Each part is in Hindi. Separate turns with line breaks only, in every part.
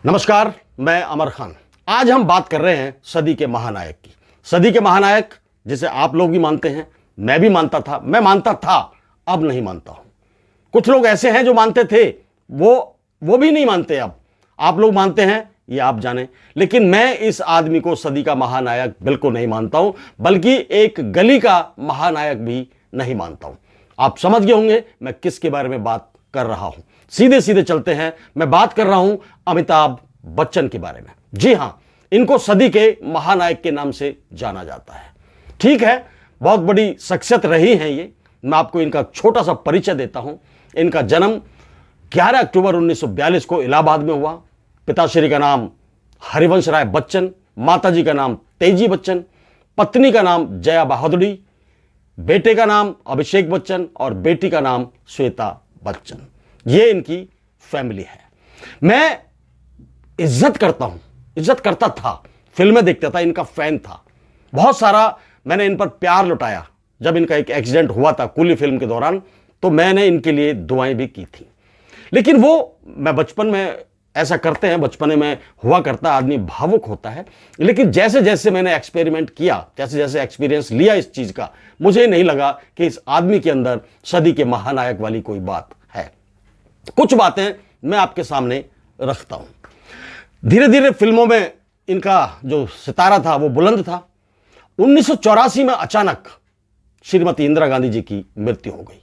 नमस्कार, मैं अमर खान। आज हम बात कर रहे हैं सदी के महानायक की। सदी के महानायक जिसे आप लोग भी मानते हैं, मैं भी मानता था, मैं मानता था, अब नहीं मानता हूं। कुछ लोग ऐसे हैं जो मानते थे, वो भी नहीं मानते अब। आप लोग मानते हैं, ये आप जाने, लेकिन मैं इस आदमी को सदी का महानायक बिल्कुल नहीं मानता हूं, बल्कि एक गली का महानायक भी नहीं मानता हूं। आप समझ गए होंगे मैं किसके बारे में बात कर रहा हूं। सीधे सीधे चलते हैं, मैं बात कर रहा हूं अमिताभ बच्चन के बारे में। जी हां, इनको सदी के महानायक के नाम से जाना जाता है। ठीक है, बहुत बड़ी शख्सियत रही हैं ये। मैं आपको इनका छोटा सा परिचय देता हूं। इनका जन्म 11 अक्टूबर 1942 को इलाहाबाद में हुआ। पिताश्री का नाम हरिवंश राय बच्चन, माताजी का नाम तेजी बच्चन, पत्नी का नाम जया बहादुरी, बेटे का नाम अभिषेक बच्चन और बेटी का नाम श्वेता बच्चन। ये इनकी फैमिली है। मैं इज्जत करता था, फिल्में देखता था, इनका फैन था बहुत सारा। मैंने इन पर प्यार लुटाया। जब इनका एक एक्सीडेंट हुआ था कूली फिल्म के दौरान, तो मैंने इनके लिए दुआएं भी की थी। लेकिन मैं बचपन में ऐसा करते हैं, बचपन में हुआ करता, आदमी भावुक होता है। लेकिन जैसे जैसे मैंने एक्सपेरिमेंट किया, जैसे जैसे एक्सपीरियंस लिया इस चीज का, मुझे नहीं लगा कि इस आदमी के अंदर सदी के महानायक वाली कोई बात है। कुछ बातें मैं आपके सामने रखता हूं। धीरे धीरे फिल्मों में इनका जो सितारा था वो बुलंद था। 1984 में अचानक श्रीमती इंदिरा गांधी जी की मृत्यु हो गई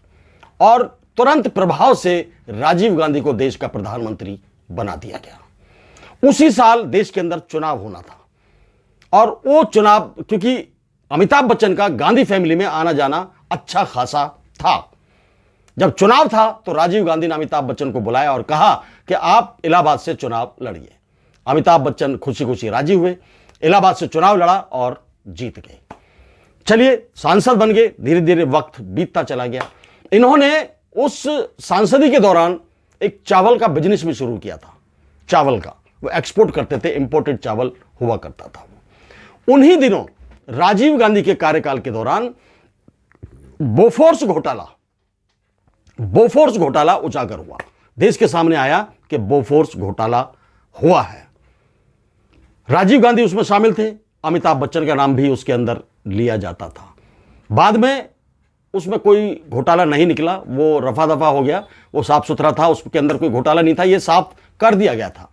और तुरंत प्रभाव से राजीव गांधी को देश का प्रधानमंत्री बना दिया गया। उसी साल देश के अंदर चुनाव होना था और वो चुनाव, क्योंकि अमिताभ बच्चन का गांधी फैमिली में आना जाना अच्छा खासा था, जब चुनाव था तो राजीव गांधी ने अमिताभ बच्चन को बुलाया और कहा कि आप इलाहाबाद से चुनाव लड़िए। अमिताभ बच्चन खुशी खुशी राजी हुए, इलाहाबाद से चुनाव लड़ा और जीत गए। चलिए, सांसद बन गए। धीरे धीरे वक्त बीतता चला गया। इन्होंने उस सांसदी के दौरान एक चावल का बिजनेस भी शुरू किया था। चावल का वो एक्सपोर्ट करते थे, इंपोर्टेड चावल हुआ करता था। उन्हीं दिनों राजीव गांधी के कार्यकाल के दौरान बोफोर्स घोटाला उजागर हुआ। देश के सामने आया कि बोफोर्स घोटाला हुआ है। राजीव गांधी उसमें शामिल थे, अमिताभ बच्चन का नाम भी उसके अंदर लिया जाता था। बाद में उसमें कोई घोटाला नहीं निकला, वो रफा दफा हो गया, वो साफ सुथरा था, उसके अंदर कोई घोटाला नहीं था, ये साफ कर दिया गया था।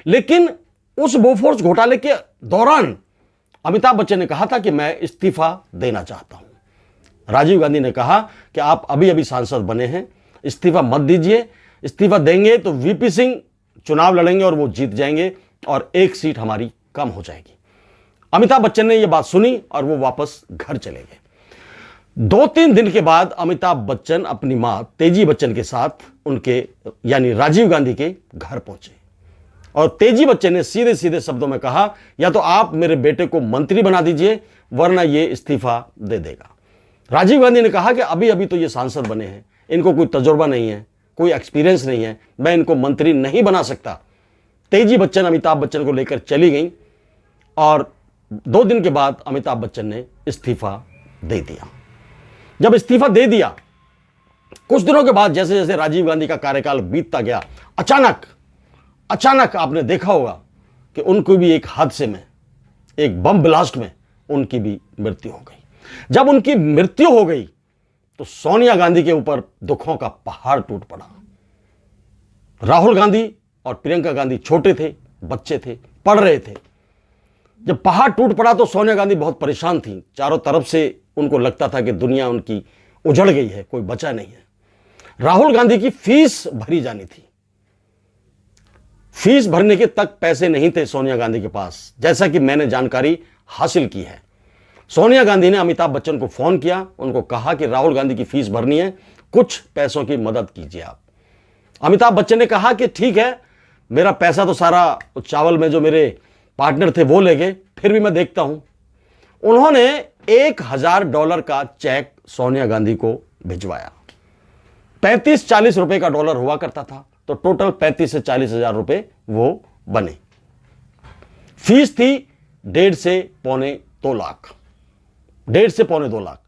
लेकिन उस बोफोर्स घोटाले के दौरान अमिताभ बच्चन ने कहा था कि मैं इस्तीफा देना चाहता हूं। राजीव गांधी ने कहा कि आप अभी अभी सांसद बने हैं, इस्तीफा मत दीजिए। इस्तीफा देंगे तो वीपी सिंह चुनाव लड़ेंगे और वो जीत जाएंगे और एक सीट हमारी कम हो जाएगी। अमिताभ बच्चन ने यह बात सुनी और वो वापस घर चले गए। 2-3 दिन के बाद अमिताभ बच्चन अपनी मां तेजी बच्चन के साथ उनके यानी राजीव गांधी के घर पहुंचे और तेजी बच्चन ने सीधे सीधे शब्दों में कहा, या तो आप मेरे बेटे को मंत्री बना दीजिए वरना ये इस्तीफा दे देगा। राजीव गांधी ने कहा कि अभी अभी तो ये सांसद बने हैं, इनको कोई तजुर्बा नहीं है, कोई एक्सपीरियंस नहीं है, मैं इनको मंत्री नहीं बना सकता। तेजी बच्चन अमिताभ बच्चन को लेकर चली गई और 2 दिन के बाद अमिताभ बच्चन ने इस्तीफा दे दिया। जब इस्तीफा दे दिया, कुछ दिनों के बाद जैसे जैसे राजीव गांधी का कार्यकाल बीतता गया, अचानक आपने देखा होगा कि उनको भी एक हादसे में, एक बम ब्लास्ट में उनकी भी मृत्यु हो गई। जब उनकी मृत्यु हो गई तो सोनिया गांधी के ऊपर दुखों का पहाड़ टूट पड़ा। राहुल गांधी और प्रियंका गांधी छोटे थे, बच्चे थे, पढ़ रहे थे। जब पहाड़ टूट पड़ा तो सोनिया गांधी बहुत परेशान थी। चारों तरफ से उनको लगता था कि दुनिया उनकी उजड़ गई है, कोई बचा नहीं है। राहुल गांधी की फीस भरी जानी थी, फीस भरने के तक पैसे नहीं थे सोनिया गांधी के पास, जैसा कि मैंने जानकारी हासिल की है। सोनिया गांधी ने अमिताभ बच्चन को फोन किया, उनको कहा कि राहुल गांधी की फीस भरनी है, कुछ पैसों की मदद कीजिए आप। अमिताभ बच्चन ने कहा कि ठीक है, मेरा पैसा तो सारा चावल में जो मेरे पार्टनर थे वो ले गए, फिर भी मैं देखता हूं। उन्होंने $1000 का चेक सोनिया गांधी को भिजवाया। 35-40 रुपए का डॉलर हुआ करता था, तो टोटल 35 से 40 हजार रुपए वो बने। फीस थी 1.5 से पौने 2 लाख। 1.5 से पौने 2 लाख।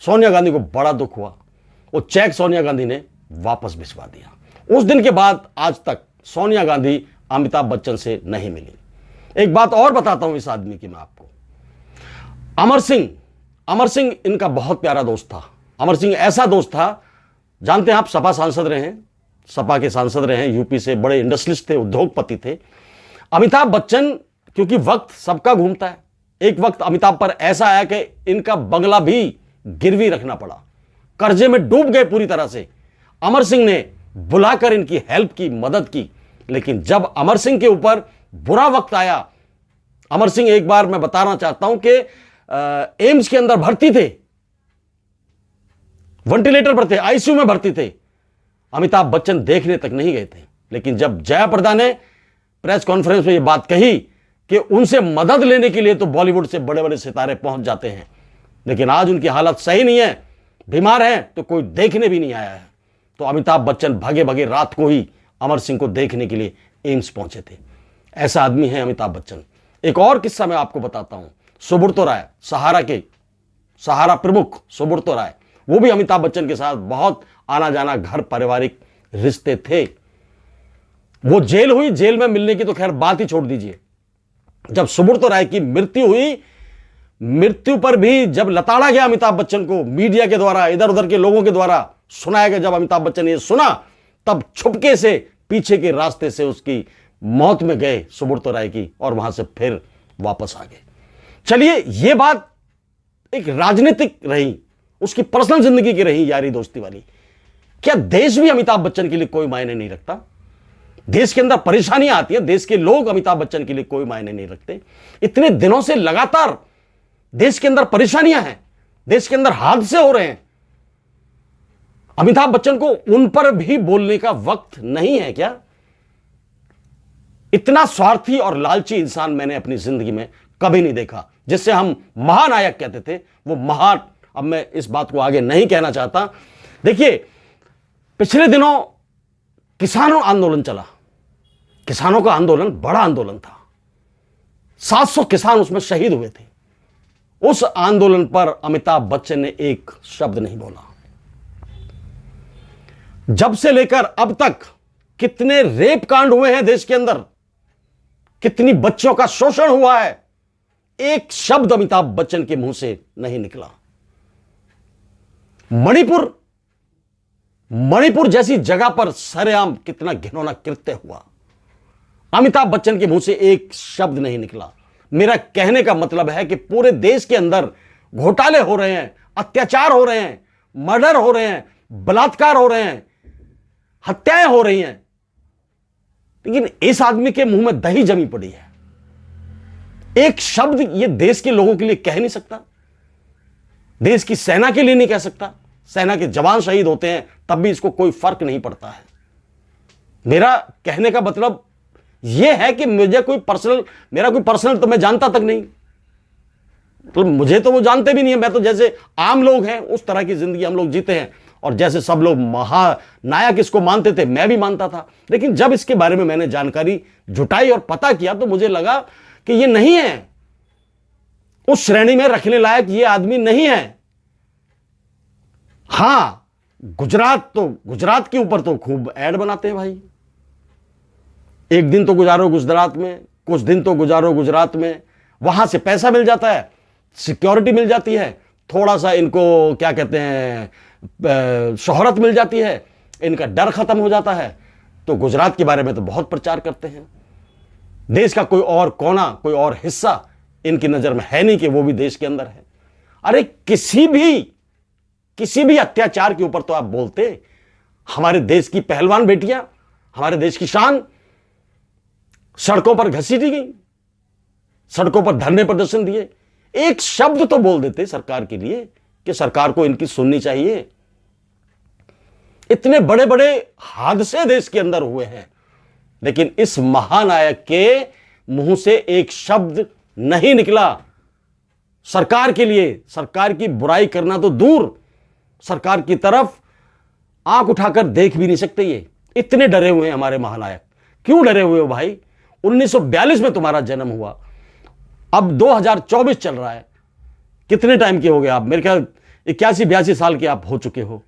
सोनिया गांधी को बड़ा दुख हुआ। वो चेक सोनिया गांधी ने वापस भिजवा दिया। उस दिन के बाद आज तक सोनिया गांधी अमिताभ बच्चन से नहीं मिली। एक बात और बताता हूं इस आदमी की मैं आपको। अमर सिंह इनका बहुत प्यारा दोस्त था। अमर सिंह ऐसा दोस्त था, जानते हैं आप, सपा सांसद रहे हैं, सपा के सांसद रहे हैं, यूपी से बड़े इंडस्ट्रियलिस्ट थे, उद्योगपति थे। अमिताभ बच्चन, क्योंकि वक्त सबका घूमता है, एक वक्त अमिताभ पर ऐसा आया कि इनका बंगला भी गिरवी रखना पड़ा, कर्जे में डूब गए पूरी तरह से। अमर सिंह ने बुलाकर इनकी हेल्प की, मदद की। लेकिन जब अमर सिंह के ऊपर बुरा वक्त आया, अमर सिंह, एक बार मैं बताना चाहता हूं कि एम्स के अंदर भर्ती थे, वेंटिलेटर पर थे, आईसीयू में भर्ती थे, अमिताभ बच्चन देखने तक नहीं गए थे। लेकिन जब जयाप्रदा ने प्रेस कॉन्फ्रेंस में यह बात कही कि उनसे मदद लेने के लिए तो बॉलीवुड से बड़े बड़े सितारे पहुंच जाते हैं, लेकिन आज उनकी हालत सही नहीं है, बीमार हैं, तो कोई देखने भी नहीं आया है, तो अमिताभ बच्चन भागे भागे रात को ही अमर सिंह को देखने के लिए एम्स पहुंचे थे। ऐसा आदमी है अमिताभ बच्चन। एक और किस्सा मैं आपको बताता हूं। सुब्रतो राय, सहारा प्रमुख सुब्रतो राय, वो भी अमिताभ बच्चन के साथ बहुत आना जाना, घर पारिवारिक रिश्ते थे। वो जेल हुई, जेल में मिलने की तो खैर बात ही छोड़ दीजिए। जब सुब्रतो राय की मृत्यु हुई, मृत्यु पर भी जब लताड़ा गया अमिताभ बच्चन को, मीडिया के द्वारा, इधर उधर के लोगों के द्वारा सुनाया गया, जब अमिताभ बच्चन ने सुना, तब छुपके से पीछे के रास्ते से उसकी मौत में गए सुब्रतो राय की, और वहां से फिर वापस आ गए। चलिए, यह बात एक राजनीतिक रही, उसकी पर्सनल जिंदगी की रही, यारी दोस्ती वाली। क्या देश भी अमिताभ बच्चन के लिए कोई मायने नहीं रखता? देश के अंदर परेशानियां आती है, देश के लोग अमिताभ बच्चन के लिए कोई मायने नहीं रखते। इतने दिनों से लगातार देश के अंदर परेशानियां हैं, देश के अंदर हादसे हो रहे हैं, अमिताभ बच्चन को उन पर भी बोलने का वक्त नहीं है क्या? इतना स्वार्थी और लालची इंसान मैंने अपनी जिंदगी में कभी नहीं देखा। जिससे हम महानायक कहते थे, वो महान, अब मैं इस बात को आगे नहीं कहना चाहता। देखिए, पिछले दिनों किसानों आंदोलन चला, किसानों का आंदोलन बड़ा आंदोलन था, 700 किसान उसमें शहीद हुए थे। उस आंदोलन पर अमिताभ बच्चन ने एक शब्द नहीं बोला। जब से लेकर अब तक कितने रेप कांड हुए हैं देश के अंदर, कितनी बच्चों का शोषण हुआ है, एक शब्द अमिताभ बच्चन के मुंह से नहीं निकला। मणिपुर जैसी जगह पर सरेआम कितना घिनौना कृत्य हुआ, अमिताभ बच्चन के मुंह से एक शब्द नहीं निकला। मेरा कहने का मतलब है कि पूरे देश के अंदर घोटाले हो रहे हैं, अत्याचार हो रहे हैं, मर्डर हो रहे हैं, बलात्कार हो रहे हैं, हत्याएं हो रही हैं, लेकिन इस आदमी के मुंह में दही जमी पड़ी है। एक शब्द ये देश के लोगों के लिए कह नहीं सकता, देश की सेना के लिए नहीं कह सकता। सेना के जवान शहीद होते हैं तब भी इसको कोई फर्क नहीं पड़ता है। मेरा कहने का मतलब यह है कि मेरा कोई पर्सनल तो मैं जानता तक नहीं, मतलब मुझे तो वो जानते भी नहीं है। मैं तो जैसे आम लोग हैं उस तरह की जिंदगी हम लोग जीते हैं, और जैसे सब लोग महानायक इसको मानते थे मैं भी मानता था। लेकिन जब इसके बारे में मैंने जानकारी जुटाई और पता किया तो मुझे लगा कि ये नहीं है, उस श्रेणी में रखने लायक ये आदमी नहीं है। हां, गुजरात के ऊपर तो खूब ऐड बनाते हैं भाई, एक दिन तो गुजारो गुजरात में, कुछ दिन तो गुजारो गुजरात में, वहां से पैसा मिल जाता है, सिक्योरिटी मिल जाती है, थोड़ा सा इनको क्या कहते हैं शोहरत मिल जाती है, इनका डर खत्म हो जाता है, तो गुजरात के बारे में तो बहुत प्रचार करते हैं। देश का कोई और कोना, कोई और हिस्सा इनकी नजर में है नहीं कि वो भी देश के अंदर है। अरे किसी भी अत्याचार के ऊपर तो आप बोलते। हमारे देश की पहलवान बेटियां, हमारे देश की शान सड़कों पर घसीटी गई, सड़कों पर धरने प्रदर्शन दिए, एक शब्द तो बोल देते सरकार के लिए कि सरकार को इनकी सुननी चाहिए। इतने बड़े बड़े हादसे देश के अंदर हुए हैं, लेकिन इस महानायक के मुंह से एक शब्द नहीं निकला सरकार के लिए। सरकार की बुराई करना तो दूर, सरकार की तरफ आंख उठाकर देख भी नहीं सकते। ये इतने डरे हुए हैं हमारे महानायक। क्यों डरे हुए हो भाई? 1942 में तुम्हारा जन्म हुआ, अब 2024 चल रहा है, कितने टाइम के हो गए आप? मेरे ख्याल 81-82 साल के आप हो चुके हो।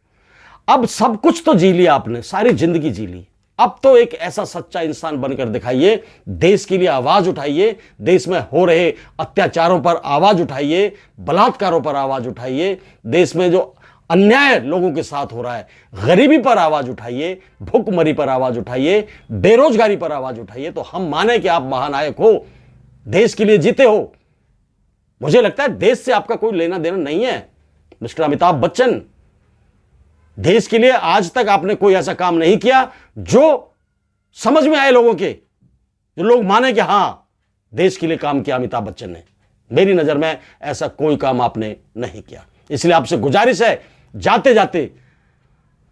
अब सब कुछ तो जी लिया आपने, सारी जिंदगी जी ली, अब तो एक ऐसा सच्चा इंसान बनकर दिखाइए, देश के लिए आवाज उठाइए, देश में हो रहे अत्याचारों पर आवाज उठाइए, बलात्कारों पर आवाज उठाइए, देश में जो अन्याय लोगों के साथ हो रहा है, गरीबी पर आवाज उठाइए, भूखमरी पर आवाज उठाइए, बेरोजगारी पर आवाज उठाइए। तो हम माने कि आप महानायक हो, देश के लिए जीते हो। मुझे लगता है देश से आपका कोई लेना देना नहीं है मिस्टर अमिताभ बच्चन। देश के लिए आज तक आपने कोई ऐसा काम नहीं किया जो समझ में आए लोगों के, जो लोग माने कि हां देश के लिए काम किया अमिताभ बच्चन ने। मेरी नजर में ऐसा कोई काम आपने नहीं किया। इसलिए आपसे गुजारिश है, जाते जाते,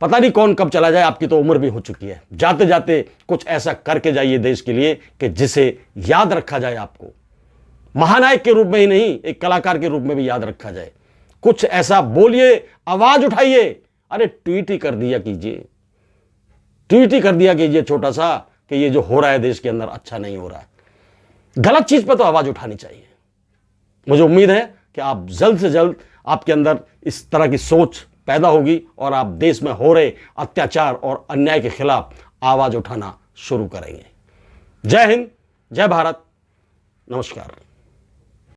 पता नहीं कौन कब चला जाए, आपकी तो उम्र भी हो चुकी है, जाते जाते कुछ ऐसा करके जाइए देश के लिए कि जिसे याद रखा जाए, आपको महानायक के रूप में ही नहीं, एक कलाकार के रूप में भी याद रखा जाए। कुछ ऐसा बोलिए, आवाज उठाइए। अरे ट्वीट ही कर दिया कीजिए, ट्वीट ही कर दिया कीजिए छोटा सा कि ये जो हो रहा है देश के अंदर अच्छा नहीं हो रहा है। गलत चीज पर तो आवाज उठानी चाहिए। मुझे उम्मीद है कि आप जल्द से जल्द, आपके अंदर इस तरह की सोच पैदा होगी और आप देश में हो रहे अत्याचार और अन्याय के खिलाफ आवाज उठाना शुरू करेंगे। जय हिंद, जय भारत, नमस्कार।